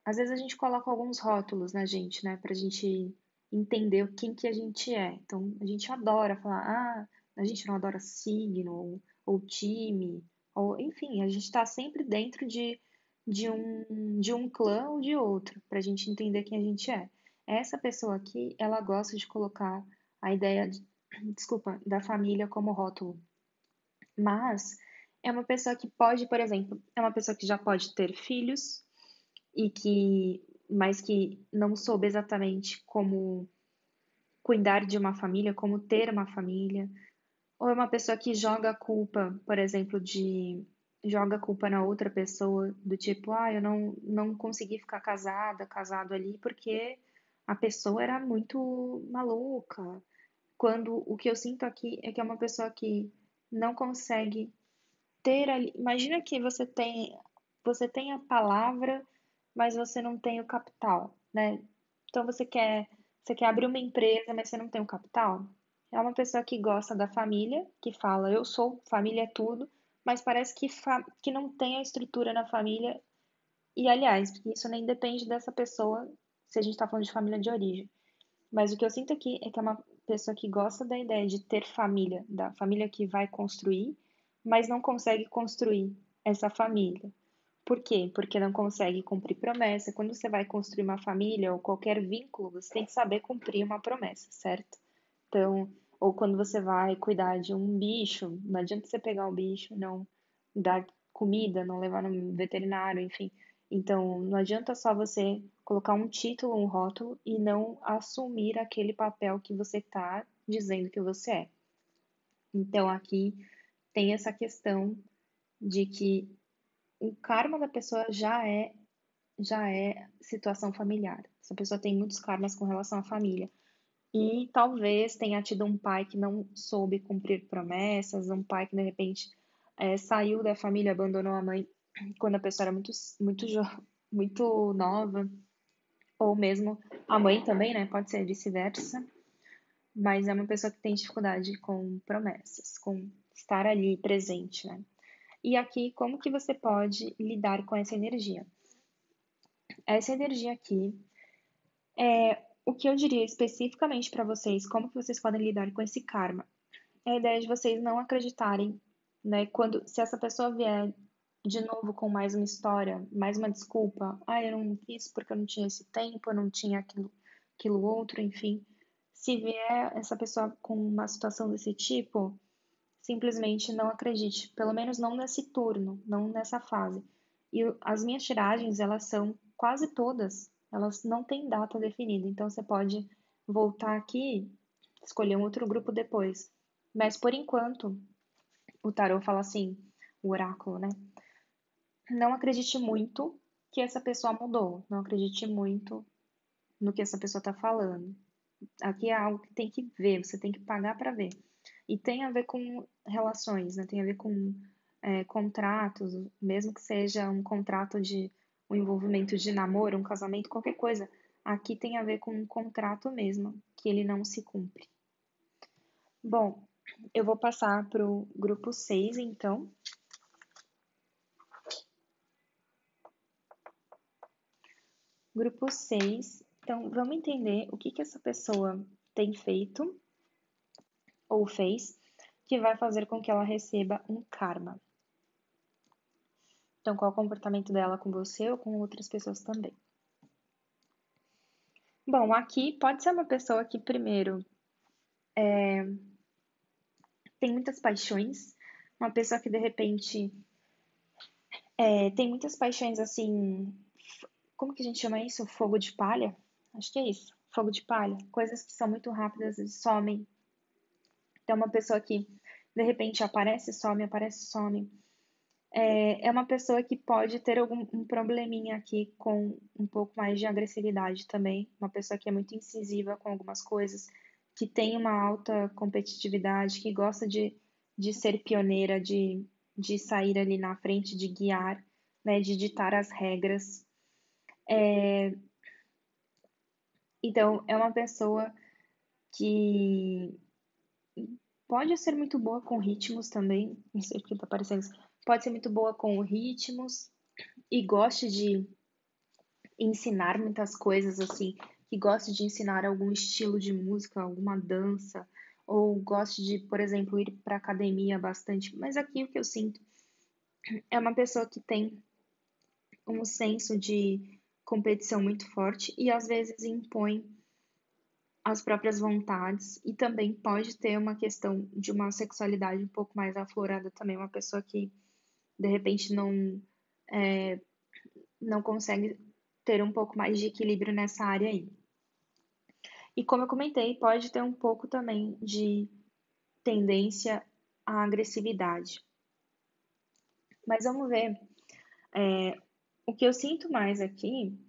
Às vezes a gente coloca alguns rótulos na gente, né, pra gente entender quem que a gente é. Então, a gente adora falar, a gente não adora signo ou time, ou enfim, a gente está sempre dentro de um clã ou de outro, pra gente entender quem a gente é. Essa pessoa aqui, ela gosta de colocar a ideia desculpa, da família como rótulo. Mas é uma pessoa que pode, por exemplo, é uma pessoa que já pode ter filhos, e que mas que não soube exatamente como cuidar de uma família, como ter uma família. Ou é uma pessoa que joga a culpa, por exemplo, joga a culpa na outra pessoa, do tipo, eu não consegui ficar casado ali porque a pessoa era muito maluca. Quando o que eu sinto aqui é que é uma pessoa que não consegue ter ali. Imagina que você tem a palavra, mas você não tem o capital, né? Então você quer abrir uma empresa, mas você não tem o capital. É uma pessoa que gosta da família, que fala, eu sou, família é tudo, mas parece que não tem a estrutura na família. E, aliás, porque isso nem depende dessa pessoa, se a gente está falando de família de origem. Mas o que eu sinto aqui é que é uma pessoa que gosta da ideia de ter família, da família que vai construir, mas não consegue construir essa família. Por quê? Porque não consegue cumprir promessa. Quando você vai construir uma família ou qualquer vínculo, você tem que saber cumprir uma promessa, certo? Então, ou quando você vai cuidar de um bicho, não adianta você pegar o bicho, não dar comida, não levar no veterinário, enfim. Então, não adianta só você colocar um título, um rótulo e não assumir aquele papel que você está dizendo que você é. Então, aqui tem essa questão de que o karma da pessoa já é situação familiar. Essa pessoa tem muitos karmas com relação à família. E talvez tenha tido um pai que não soube cumprir promessas, um pai que de repente saiu da família, abandonou a mãe quando a pessoa era muito nova, ou mesmo a mãe também, né? Pode ser vice-versa, mas é uma pessoa que tem dificuldade com promessas, com estar ali presente, né? E aqui, como que você pode lidar com essa energia? Essa energia aqui o que eu diria especificamente para vocês, como que vocês podem lidar com esse karma? É a ideia de vocês não acreditarem, né? Se essa pessoa vier de novo com mais uma história, mais uma desculpa, eu não fiz porque eu não tinha esse tempo, eu não tinha aquilo outro, enfim. Se vier essa pessoa com uma situação desse tipo, simplesmente não acredite, pelo menos não nesse turno, não nessa fase. E as minhas tiragens, elas são quase todas, elas não têm data definida, então você pode voltar aqui, escolher um outro grupo depois. Mas por enquanto, o tarô fala assim, o oráculo, né? Não acredite muito que essa pessoa mudou, não acredite muito no que essa pessoa está falando. Aqui é algo que tem que ver, você tem que pagar para ver. E tem a ver com relações, né? Tem a ver com contratos, mesmo que seja um contrato de um envolvimento de namoro, um casamento, qualquer coisa. Aqui tem a ver com um contrato mesmo, que ele não se cumpre. Bom, eu vou passar para o grupo 6, então. Grupo 6. Então, vamos entender o que essa pessoa tem feito ou fez que vai fazer com que ela receba um karma. Então, qual é o comportamento dela com você ou com outras pessoas também? Bom, aqui pode ser uma pessoa que, primeiro, tem muitas paixões, uma pessoa que, de repente, tem muitas paixões assim. Como que a gente chama isso? Fogo de palha? Acho que é isso. Fogo de palha. Coisas que são muito rápidas e somem. Então, uma pessoa que, de repente, aparece, some, aparece, some. É uma pessoa que pode ter algum um probleminha aqui com um pouco mais de agressividade também. Uma pessoa que é muito incisiva com algumas coisas, que tem uma alta competitividade, que gosta de ser pioneira, de sair ali na frente, de guiar, né, de ditar as regras. Então, é uma pessoa que pode ser muito boa com ritmos também, não sei porque tá parecendo isso. Pode ser muito boa com ritmos e goste de ensinar muitas coisas assim, que goste de ensinar algum estilo de música, alguma dança, ou goste de, por exemplo, ir para academia bastante. Mas aqui o que eu sinto é uma pessoa que tem um senso de competição muito forte e às vezes impõe as próprias vontades e também pode ter uma questão de uma sexualidade um pouco mais aflorada também, uma pessoa que de repente não consegue ter um pouco mais de equilíbrio nessa área aí. E como eu comentei, pode ter um pouco também de tendência à agressividade. Mas vamos ver. O que eu sinto mais aqui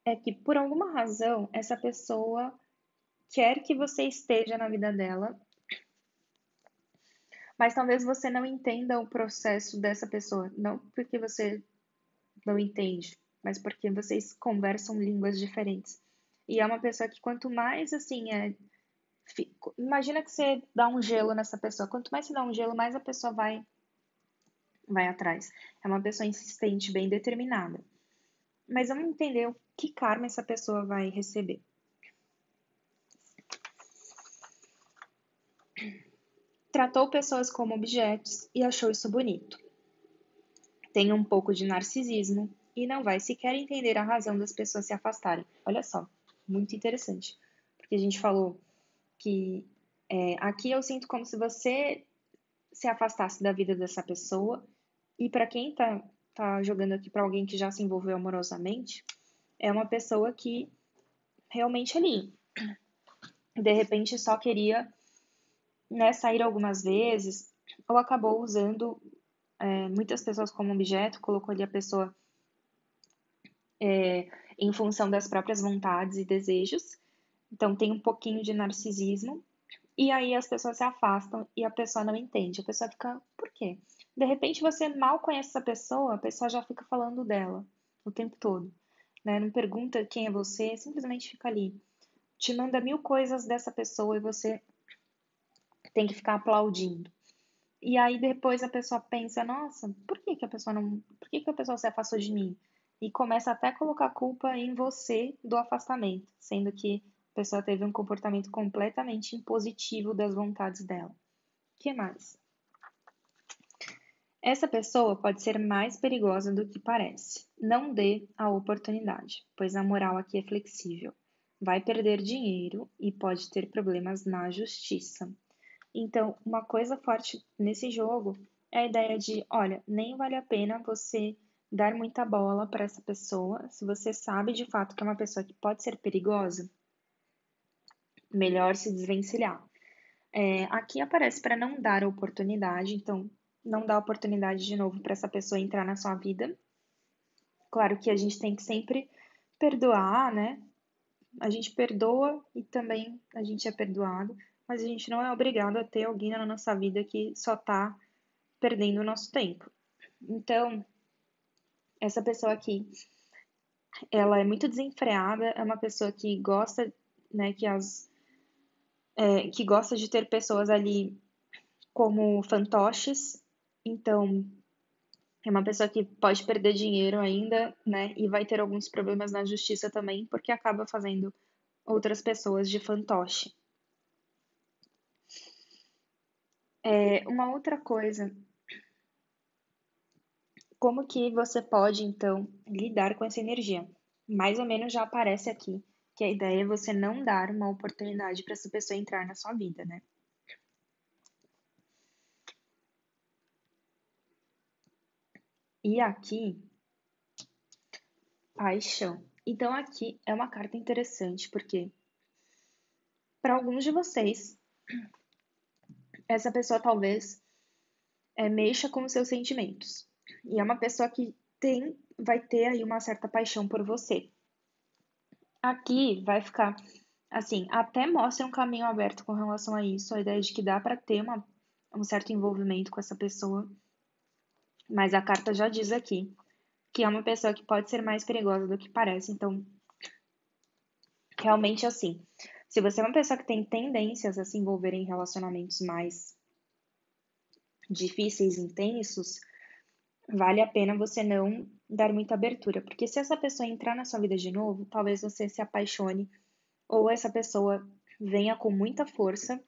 é que, por alguma razão, essa pessoa quer que você esteja na vida dela, mas talvez você não entenda o processo dessa pessoa. Não porque você não entende, mas porque vocês conversam línguas diferentes. E é uma pessoa que quanto mais assim imagina que você dá um gelo nessa pessoa. Quanto mais você dá um gelo, mais a pessoa vai atrás. É uma pessoa insistente, bem determinada. Mas vamos entender o que karma essa pessoa vai receber. Tratou pessoas como objetos e achou isso bonito. Tem um pouco de narcisismo e não vai sequer entender a razão das pessoas se afastarem. Olha só, muito interessante. Porque a gente falou que aqui eu sinto como se você se afastasse da vida dessa pessoa. E para quem tá jogando aqui para alguém que já se envolveu amorosamente, é uma pessoa que realmente ali, de repente só queria, né, sair algumas vezes, ou acabou usando muitas pessoas como objeto, colocou ali a pessoa em função das próprias vontades e desejos. Então tem um pouquinho de narcisismo. E aí as pessoas se afastam e a pessoa não entende. A pessoa fica, por quê? De repente você mal conhece essa pessoa, a pessoa já fica falando dela o tempo todo, né? Não pergunta quem é você, simplesmente fica ali. Te manda 1000 coisas dessa pessoa e você tem que ficar aplaudindo. E aí depois a pessoa pensa, nossa, por que que a pessoa se afastou de mim? E começa até a colocar a culpa em você do afastamento, sendo que a pessoa teve um comportamento completamente impositivo das vontades dela. O que mais? Essa pessoa pode ser mais perigosa do que parece. Não dê a oportunidade, pois a moral aqui é flexível. Vai perder dinheiro e pode ter problemas na justiça. Então, uma coisa forte nesse jogo é a ideia de, olha, nem vale a pena você dar muita bola para essa pessoa, se você sabe de fato que é uma pessoa que pode ser perigosa, melhor se desvencilhar. Aqui aparece para não dar oportunidade, então não dá oportunidade de novo para essa pessoa entrar na sua vida. Claro que a gente tem que sempre perdoar, né? A gente perdoa e também a gente é perdoado, mas a gente não é obrigado a ter alguém na nossa vida que só tá perdendo o nosso tempo. Então, essa pessoa aqui, ela é muito desenfreada, é uma pessoa que gosta, né, que gosta de ter pessoas ali como fantoches. Então, é uma pessoa que pode perder dinheiro ainda, né, e vai ter alguns problemas na justiça também, porque acaba fazendo outras pessoas de fantoche. Uma outra coisa, como que você pode, então, lidar com essa energia? Mais ou menos já aparece aqui que a ideia é você não dar uma oportunidade para essa pessoa entrar na sua vida, né? E aqui, paixão. Então aqui é uma carta interessante, porque para alguns de vocês, essa pessoa talvez mexa com os seus sentimentos. E é uma pessoa que vai ter aí uma certa paixão por você. Aqui vai ficar assim, até mostra um caminho aberto com relação a isso, a ideia de que dá para ter um certo envolvimento com essa pessoa, mas a carta já diz aqui que é uma pessoa que pode ser mais perigosa do que parece, então, realmente assim, se você é uma pessoa que tem tendências a se envolver em relacionamentos mais difíceis, intensos, vale a pena você não dar muita abertura, porque se essa pessoa entrar na sua vida de novo, talvez você se apaixone ou essa pessoa venha com muita força,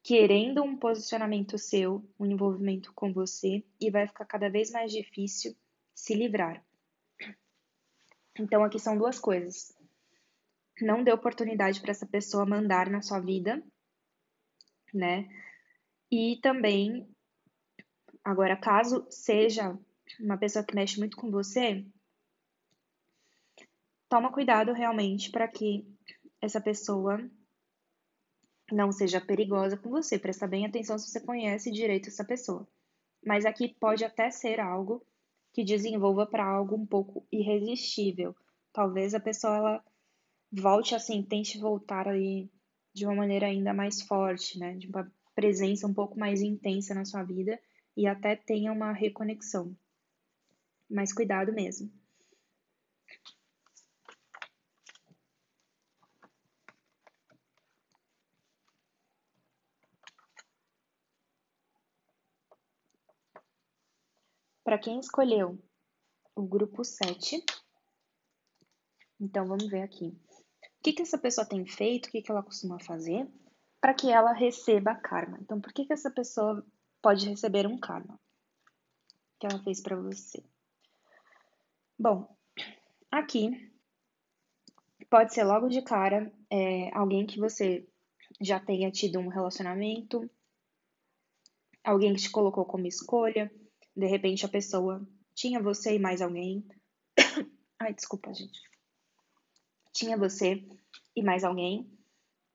querendo um posicionamento seu, um envolvimento com você, e vai ficar cada vez mais difícil se livrar. Então aqui são duas coisas. Não dê oportunidade para essa pessoa mandar na sua vida, né? E também, agora, caso seja uma pessoa que mexe muito com você, toma cuidado realmente para que essa pessoa não seja perigosa com você. Presta bem atenção se você conhece direito essa pessoa. Mas aqui pode até ser algo que desenvolva para algo um pouco irresistível. Talvez a pessoa ela volte assim, tente voltar aí de uma maneira ainda mais forte, né? De uma presença um pouco mais intensa na sua vida e até tenha uma reconexão. Mas cuidado mesmo. Para quem escolheu o grupo 7, então vamos ver aqui. O que essa pessoa tem feito, o que ela costuma fazer para que ela receba karma. Então, por que essa pessoa pode receber um karma que ela fez para você? Bom, aqui pode ser logo de cara alguém que você já tenha tido um relacionamento, alguém que te colocou como escolha, de repente a pessoa tinha você e mais alguém. Ai, desculpa, gente. Tinha você e mais alguém,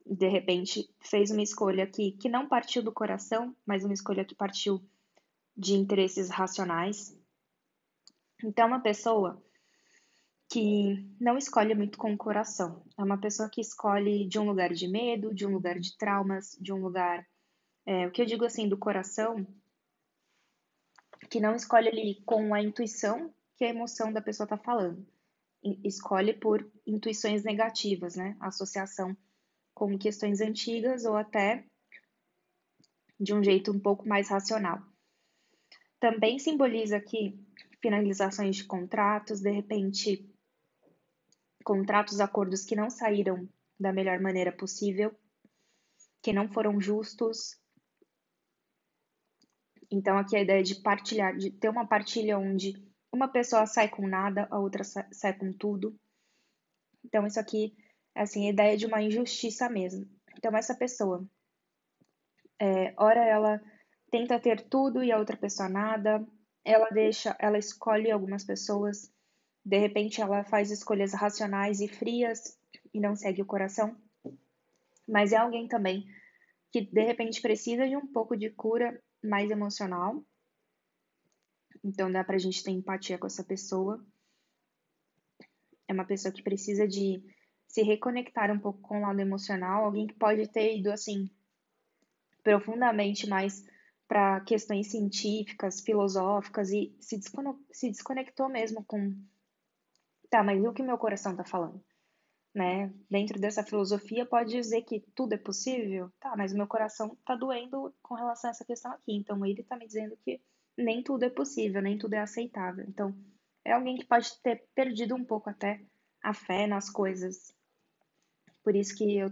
de repente fez uma escolha que não partiu do coração, mas uma escolha que partiu de interesses racionais. Então, uma pessoa que não escolhe muito com o coração. É uma pessoa que escolhe de um lugar de medo, de um lugar de traumas, de um lugar. O que eu digo assim do coração, que não escolhe ali com a intuição que a emoção da pessoa está falando. Escolhe por intuições negativas, né? Associação com questões antigas ou até de um jeito um pouco mais racional. Também simboliza aqui finalizações de contratos, de repente contratos, acordos que não saíram da melhor maneira possível, que não foram justos. Então aqui a ideia de partilhar, de ter uma partilha onde uma pessoa sai com nada, a outra sai com tudo. Então isso aqui é assim, a ideia de uma injustiça mesmo. Então essa pessoa, ora ela tenta ter tudo e a outra pessoa nada, ela escolhe algumas pessoas, de repente ela faz escolhas racionais e frias e não segue o coração, mas é alguém também que de repente precisa de um pouco de cura mais emocional. Então dá pra gente ter empatia com essa pessoa. É uma pessoa que precisa de se reconectar um pouco com o lado emocional, alguém que pode ter ido assim profundamente mais para questões científicas, filosóficas e se desconectou mesmo com, tá, mas e o que meu coração tá falando? Né? Dentro dessa filosofia pode dizer que tudo é possível, tá, mas o meu coração tá doendo com relação a essa questão aqui, então ele tá me dizendo que nem tudo é possível, nem tudo é aceitável. Então, é alguém que pode ter perdido um pouco até a fé nas coisas. Por isso que eu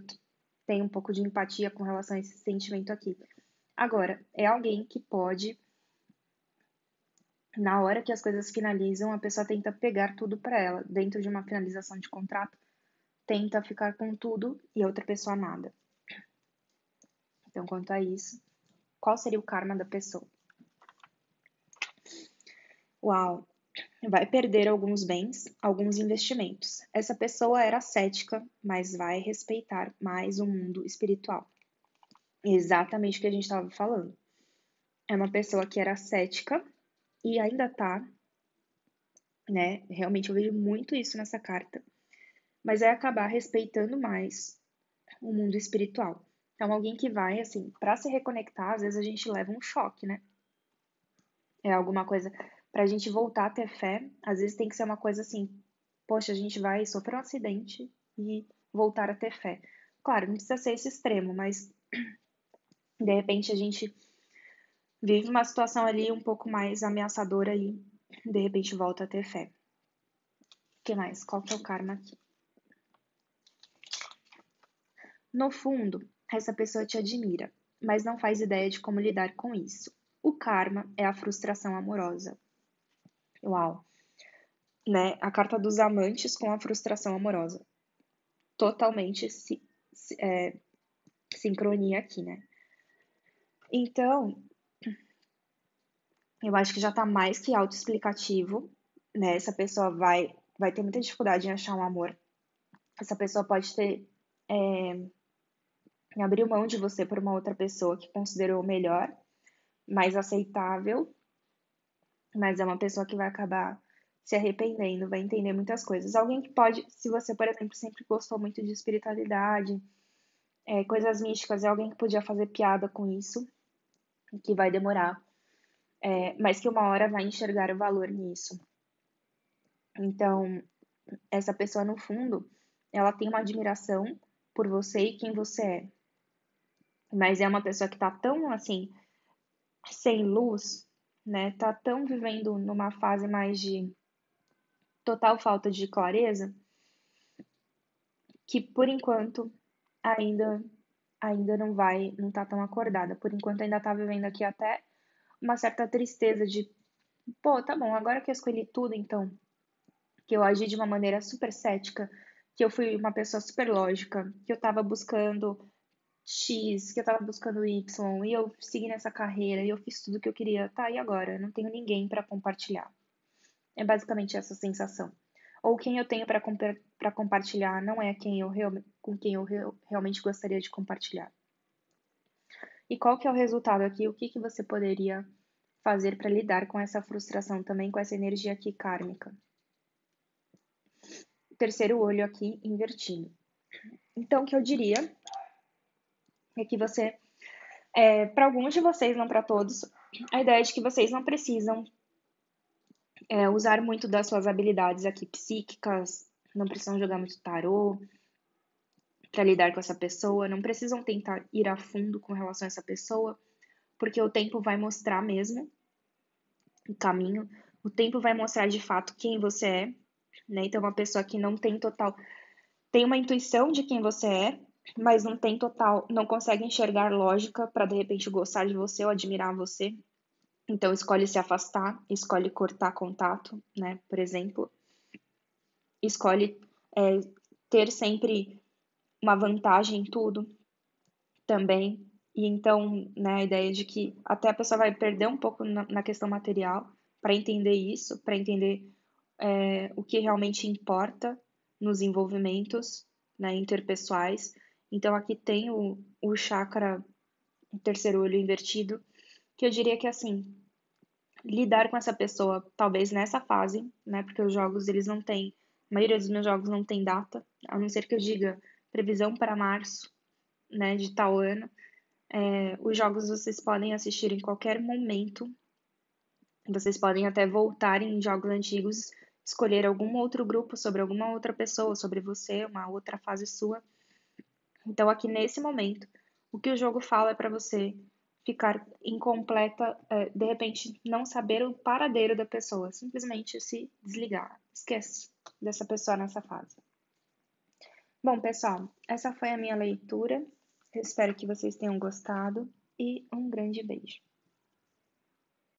tenho um pouco de empatia com relação a esse sentimento aqui. Agora, é alguém que pode, na hora que as coisas finalizam, a pessoa tenta pegar tudo para ela. Dentro de uma finalização de contrato, tenta ficar com tudo e a outra pessoa nada. Então, quanto a isso, qual seria o karma da pessoa? Uau! Vai perder alguns bens, alguns investimentos. Essa pessoa era cética, mas vai respeitar mais o mundo espiritual. Exatamente o que a gente estava falando. É uma pessoa que era cética e ainda tá, né? Realmente eu vejo muito isso nessa carta. Mas vai acabar respeitando mais o mundo espiritual. Então, alguém que vai, assim, para se reconectar, às vezes a gente leva um choque, né? É alguma coisa pra gente voltar a ter fé. Às vezes tem que ser uma coisa assim, poxa, a gente vai sofrer um acidente e voltar a ter fé. Claro, não precisa ser esse extremo, mas de repente a gente vive uma situação ali um pouco mais ameaçadora e de repente volta a ter fé. O que mais? Qual que é o karma aqui? No fundo, essa pessoa te admira, mas não faz ideia de como lidar com isso. O karma é a frustração amorosa. Uau! Né? A carta dos amantes com a frustração amorosa. Totalmente sincronia aqui, né? Então, eu acho que já tá mais que autoexplicativo, né? Essa pessoa vai vai ter muita dificuldade em achar um amor. Essa pessoa pode ter abriu mão de você por uma outra pessoa que considerou melhor, mais aceitável, mas é uma pessoa que vai acabar se arrependendo, vai entender muitas coisas. Alguém que pode, se você, por exemplo, sempre gostou muito de espiritualidade, coisas místicas, é alguém que podia fazer piada com isso, que vai demorar, mas que uma hora vai enxergar o valor nisso. Então, essa pessoa, no fundo, ela tem uma admiração por você e quem você é. Mas é uma pessoa que tá tão, assim, sem luz, né? Tá tão vivendo numa fase mais de total falta de clareza, que por enquanto ainda não tá tão acordada. Por enquanto ainda tá vivendo aqui até uma certa tristeza de, pô, tá bom, agora que eu escolhi tudo, então, que eu agi de uma maneira super cética, que eu fui uma pessoa super lógica, que eu tava buscando X, que eu tava buscando Y, e eu segui nessa carreira, e eu fiz tudo que eu queria. Tá, e agora? Eu não tenho ninguém pra compartilhar. É basicamente essa sensação. Ou quem eu tenho para compartilhar não é com quem eu realmente gostaria de compartilhar. E qual que é o resultado aqui? O que que você poderia fazer para lidar com essa frustração também, com essa energia aqui kármica? Terceiro olho aqui invertido. Então, o que eu diria é que você, para alguns de vocês, não para todos, a ideia é de que vocês não precisam usar muito das suas habilidades aqui psíquicas, não precisam jogar muito tarô para lidar com essa pessoa, não precisam tentar ir a fundo com relação a essa pessoa, porque o tempo vai mostrar mesmo o caminho, o tempo vai mostrar de fato quem você é, né? Então, uma pessoa que não tem total, tem uma intuição de quem você é, mas não tem total, não consegue enxergar lógica para de repente gostar de você ou admirar você. Então, escolhe se afastar, escolhe cortar contato, né? Por exemplo, escolhe ter sempre uma vantagem em tudo também. E então, né, a ideia de que até a pessoa vai perder um pouco na questão material para entender isso, para entender o que realmente importa nos envolvimentos, né, interpessoais. Então, aqui tem o chakra, o terceiro olho invertido, que eu diria que, assim, lidar com essa pessoa, talvez nessa fase, né, porque os jogos, eles não têm, a maioria dos meus jogos não tem data, a não ser que eu diga previsão para março, né, de tal ano. Os jogos vocês podem assistir em qualquer momento. Vocês podem até voltar em jogos antigos, escolher algum outro grupo sobre alguma outra pessoa, sobre você, uma outra fase sua. Então, aqui nesse momento, o que o jogo fala é para você ficar incompleta, de repente não saber o paradeiro da pessoa, simplesmente se desligar. Esquece dessa pessoa nessa fase. Bom, pessoal, essa foi a minha leitura. Eu espero que vocês tenham gostado e um grande beijo.